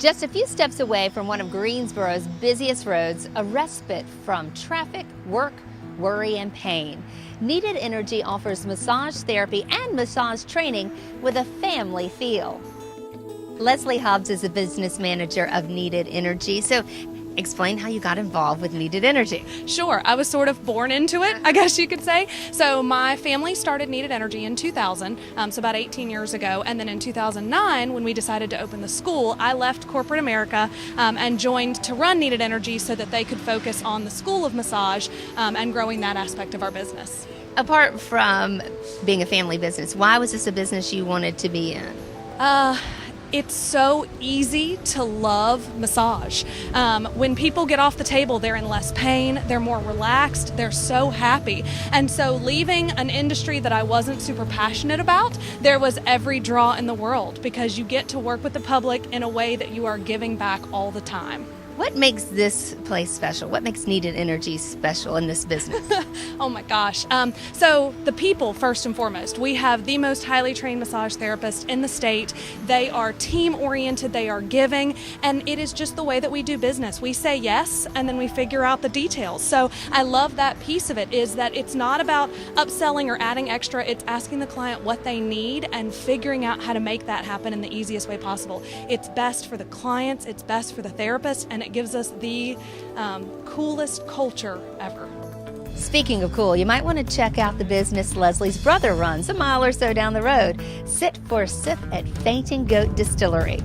Just a few steps away from one of Greensboro's busiest roads, a respite from traffic, work, worry, and pain. Kneaded Energy offers massage therapy and massage training with a family feel. Leslie Hobbs is the business manager of Kneaded Energy. So explain how you got involved with Kneaded Energy. Sure. I was sort of born into it, I guess you could say. So my family started Kneaded Energy in 2000, so about 18 years ago. And then in 2009, when we decided to open the school, I left corporate America and joined to run Kneaded Energy so that they could focus on the School of Massage and growing that aspect of our business. Apart from being a family business, why was this a business you wanted to be in? It's so easy to love massage. When people get off the table, they're in less pain, they're more relaxed, they're so happy. And so leaving an industry that I wasn't super passionate about, there was every draw in the world because you get to work with the public in a way that you are giving back all the time. What makes this place special? What makes Kneaded Energy special in this business? Oh my gosh. So the people, first and foremost, we have the most highly trained massage therapists in the state. They are team oriented, they are giving, and it is just the way that we do business. We say yes, and then we figure out the details. So I love that piece of it, is that it's not about upselling or adding extra. It's asking the client what they need and figuring out how to make that happen in the easiest way possible. It's best for the clients, it's best for the therapist, and it gives us the coolest culture ever. Speaking of cool, you might want to check out the business Leslie's brother runs a mile or so down the road. Sit for a sip at Fainting Goat Distillery.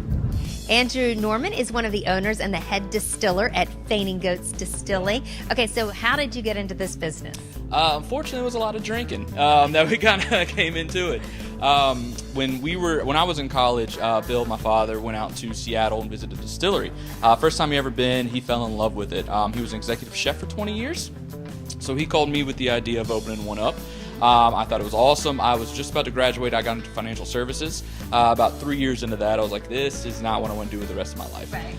Andrew Norman is one of the owners and the head distiller at Fainting Goat's Distilling. Okay, so how did you get into this business? Unfortunately, it was a lot of drinking that we kind of came into it. When I was in college, Bill, my father, went out to Seattle and visited the distillery. First time he ever been, he fell in love with it. He was an executive chef for 20 years, so he called me with the idea of opening one up. I thought it was awesome. I was just about to graduate. I got into financial services. About 3 years into that, I was like, this is not what I want to do with the rest of my life. Right.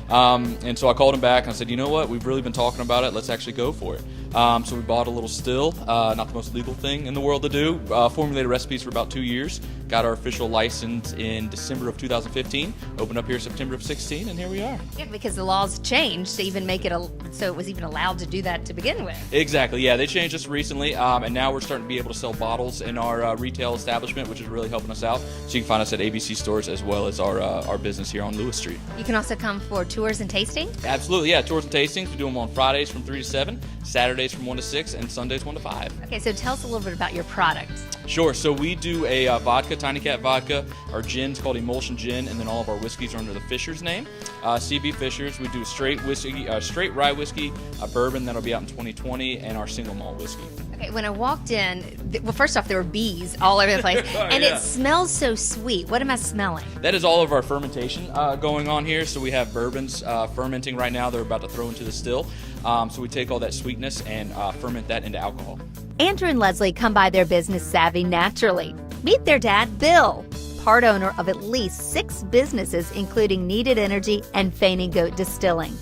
And so I called him back and I said, you know what? We've really been talking about it. Let's actually go for it. So we bought a little still, not the most legal thing in the world to do. Formulated recipes for about 2 years. Got our official license in December of 2015. Opened up here September of 16, and here we are. Yeah, because the laws changed to even make it so it was even allowed to do that to begin with. Exactly. Yeah, they changed this recently, and now we're starting to be able to sell bottles in our retail establishment, which is really helping us out. So you can find us at ABC stores as well as our business here on Lewis Street. You can also come for tours and tasting? Absolutely, yeah. Tours and tastings. We do them on Fridays from 3 to 7, Saturdays from 1 to 6, and Sundays 1 to 5. Okay, so tell us a little bit about your products. Sure. So we do a vodka, Tiny Cat vodka. Our gin's called Emulsion Gin, and then all of our whiskeys are under the Fisher's name. CB Fisher's. We do a straight whiskey, straight rye whiskey, a bourbon that'll be out in 2020, and our single malt whiskey. Okay, when I walked in, well, first off, there were bees all over the place, and Yeah. it smells so sweet. What am I smelling? That is all of our fermentation going on here. So we have bourbons fermenting right now. They're about to throw into the still. So we take all that sweetness and ferment that into alcohol. Andrew and Leslie come by their business savvy naturally. Meet their dad, Bill, part owner of at least 6 businesses, including Kneaded Energy and Fainting Goat Distilling.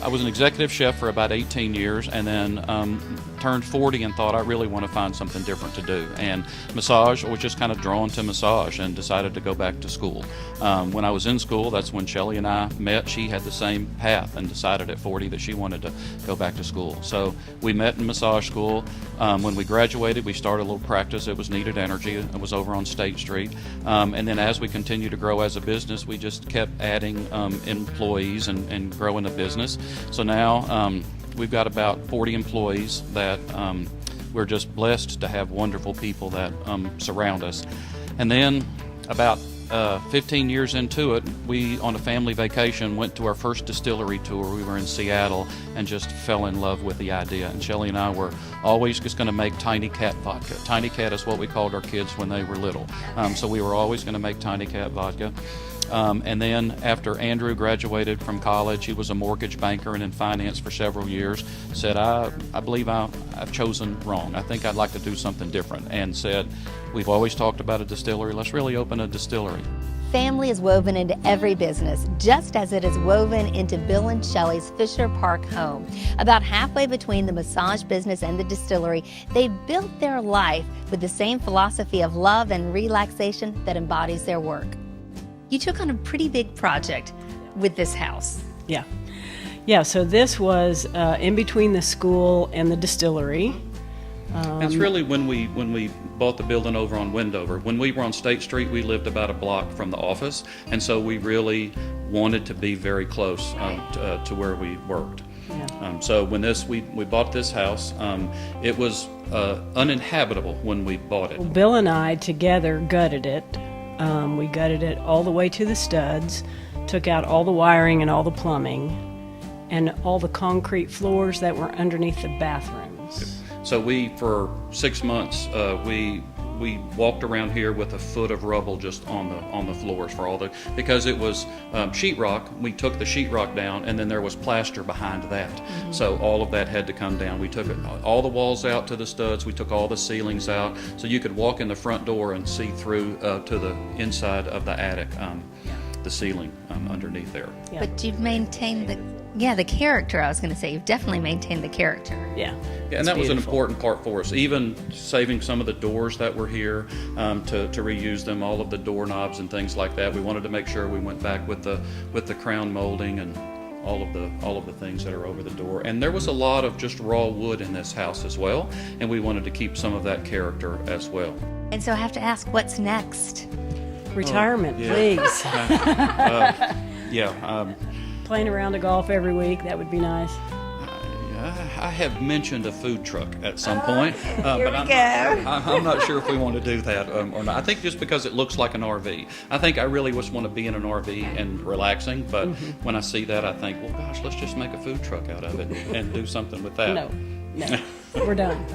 I was an executive chef for about 18 years and then turned 40 and thought I really want to find something different to do. And massage, I was just kind of drawn to massage and decided to go back to school. When I was in school, that's when Shelly and I met. She had the same path and decided at 40 that she wanted to go back to school. So we met in massage school. When we graduated, we started a little practice. It was Kneaded Energy. It was over on State Street. And then as we continued to grow as a business, we just kept adding employees and growing the business. So now we've got about 40 employees that we're just blessed to have wonderful people that surround us. And then about 15 years into it, we, on a family vacation, went to our first distillery tour. We were in Seattle and just fell in love with the idea. And Shelly and I were always just going to make Tiny Cat vodka. Tiny Cat is what we called our kids when they were little. So we were always going to make Tiny Cat vodka. And then after Andrew graduated from college, he was a mortgage banker and in finance for several years, said, I believe I've chosen wrong. I think I'd like to do something different. And said, we've always talked about a distillery. Let's really open a distillery. Family is woven into every business, just as it is woven into Bill and Shelley's Fisher Park home. About halfway between the massage business and the distillery, they built their life with the same philosophy of love and relaxation that embodies their work. You took on a pretty big project. with this house? Yeah. Yeah, so this was in between the school and the distillery. It's really when we bought the building over on Wendover. When we were on State Street, we lived about a block from the office, and so we really wanted to be very close to where we worked. Yeah. So when we bought this house, it was uninhabitable when we bought it. Bill and I together gutted it. We gutted it all the way to the studs, took out all the wiring and all the plumbing, and all the concrete floors that were underneath the bathrooms. So for 6 months, we walked around here with a foot of rubble just on the floors because it was sheetrock. We took the sheetrock down, and then there was plaster behind that. Mm-hmm. So all of that had to come down. We took all the walls out to the studs. We took all the ceilings out, so you could walk in the front door and see through to the inside of the attic, the ceiling underneath there. Yeah. But you've maintained the character. I was going to say you've definitely maintained the character. Yeah. Yeah, and that was an important part for us. Even saving some of the doors that were here to reuse them, all of the doorknobs and things like that. We wanted to make sure we went back with the crown molding and all of the things that are over the door. And there was a lot of just raw wood in this house as well, and we wanted to keep some of that character as well. And so I have to ask, what's next? Retirement, yeah. please. Yeah. Playing around a golf every week, that would be nice. I have mentioned a food truck at some point, but I'm not sure if we want to do that or not. I think just because it looks like an RV. I think I really just want to be in an RV and relaxing, but when I see that, I think, well, gosh, let's just make a food truck out of it and do something with that. No, we're done.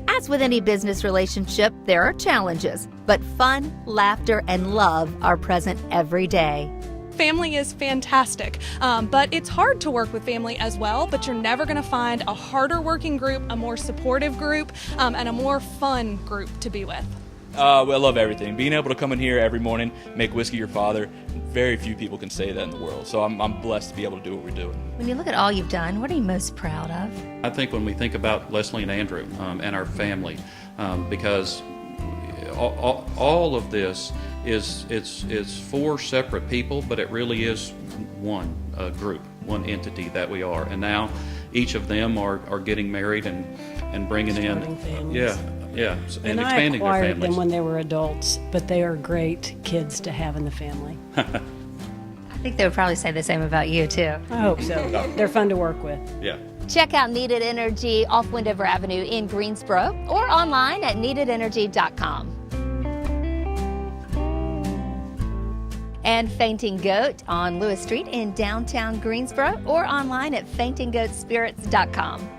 As with any business relationship, there are challenges, but fun, laughter, and love are present every day. Family is fantastic, but it's hard to work with family as well, but you're never going to find a harder working group, a more supportive group, and a more fun group to be with. Well, I love everything. Being able to come in here every morning, make whiskey your father, very few people can say that in the world. So I'm blessed to be able to do what we're doing. When you look at all you've done, what are you most proud of? I think when we think about Leslie and Andrew and our family, because all of this it's 4 separate people, but it really is one group, one entity that we are. And now each of them are getting married and bringing in families. Yeah, and I expanding their acquired families. them when they were adults, but they are great kids to have in the family. I think they would probably say the same about you, too. I hope so. They're fun to work with. Yeah. Check out Kneaded Energy off Wendover Avenue in Greensboro or online at kneadedenergy.com. And Fainting Goat on Lewis Street in downtown Greensboro or online at faintinggoatspirits.com.